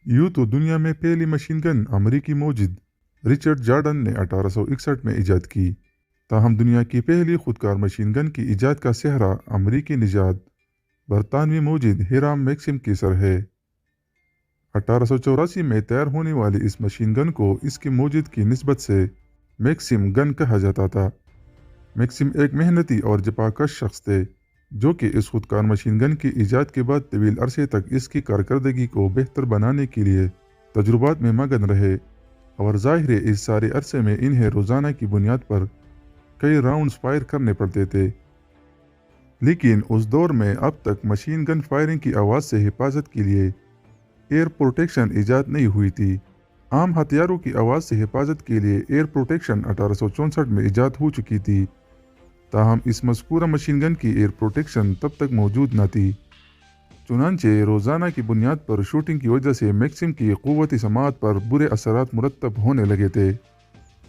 यूँ तो दुनिया में पहली मशीन गन अमरीकी मोजिद रिचर्ड जॉर्डन ने 1861 में ईजाद की। ताहम दुनिया की पहली खुदकार मशीन गन की ईजाद का सेहरा अमरीकी निजात बरतानवी मोजिद हिराम मैक्सिम की सर है। 1884 में तैयार होने वाली इस मशीन गन को इसकी मोजिद की निस्बत से मैक्सिम गन कहा जाता था। मैक्सिम एक मेहनती और जपाकश शख्स थे जो कि इस खुदकार मशीन गन की ईजाद के बाद तवील अरसे तक इसकी कारकर्दगी को बेहतर बनाने के लिए तजुर्बात में मगन रहे और ज़ाहिर है इस सारे अरसे में इन्हें रोज़ाना की बुनियाद पर कई राउंड्स फायर करने पड़ते थे। लेकिन उस दौर में अब तक मशीन गन फायरिंग की आवाज़ से हिफाजत के लिए एयर प्रोटेक्शन ईजाद नहीं हुई थी। आम हथियारों की आवाज़ से हिफाजत के लिए एयर प्रोटेक्शन 1864 में ईजाद हो चुकी थी। ताहम इस मज़कूरा मशीन गन की एयर प्रोटेक्शन तब तक मौजूद न थी। चुनांचे रोज़ाना की बुनियाद पर शूटिंग की वजह से मैक्सिम की क़ुव्वती समाअत पर बुरे असरात मुरतब होने लगे थे।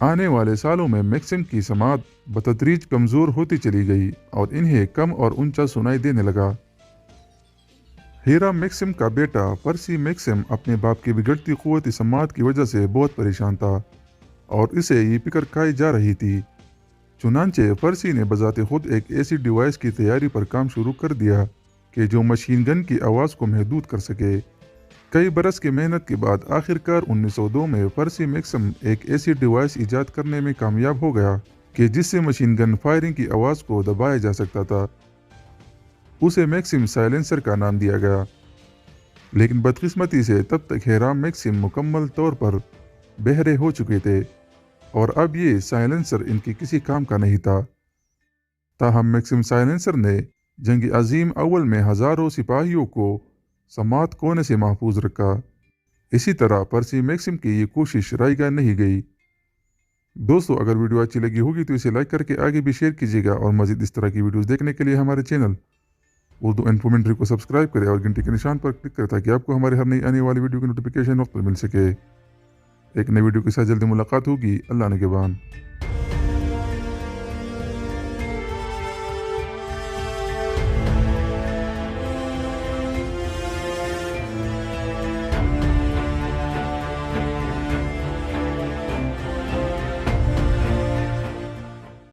आने वाले सालों में मैक्सिम की समाअत बतदरीज कमज़ोर होती चली गई और इन्हें कम और ऊंचा सुनाई देने लगा। हीरा मैक्सिम का बेटा पर्सी मैक्सिम अपने बाप की बिगड़ती क़ुव्वती समाअत की वजह से बहुत परेशान था और इसे ये फिक्र खाई जा रही थी। चुनांचे पर्सी ने बजाते खुद एक ऐसी डिवाइस की तैयारी पर काम शुरू कर दिया कि जो मशीन गन की आवाज़ को महदूद कर सके। कई बरस की मेहनत के बाद आखिरकार 1902 में पर्सी मैक्सिम एक ऐसी डिवाइस ईजाद करने में कामयाब हो गया कि जिससे मशीन गन फायरिंग की आवाज़ को दबाया जा सकता था। उसे मैक्सिम साइलेंसर का नाम दिया गया। लेकिन बदकिस्मती से तब तक हिराम मैक्सिम मुकम्मल तौर पर बहरे हो चुके थे और अब ये साइलेंसर इनके किसी काम का नहीं था। ताहम मैक्सिम साइलेंसर ने जंग अजीम अव्वल में हज़ारों सिपाहियों को समाअत कोने से महफूज रखा। इसी तरह पर्सी मैक्सिम की ये कोशिश रायगा नहीं गई। दोस्तों, अगर वीडियो अच्छी लगी होगी तो इसे लाइक करके आगे भी शेयर कीजिएगा और मज़ीद इस तरह की वीडियोस देखने के लिए हमारे चैनल उर्दू इन्फोमेंट्री को सब्सक्राइब करें और घंटी के निशान पर क्लिक करें ताकि आपको हमारे हर नई आने वाली वीडियो की नोटिफिकेशन वक्त पर मिल सके। एक नई वीडियो के साथ जल्दी मुलाकात होगी। अल्लाह ने के बान।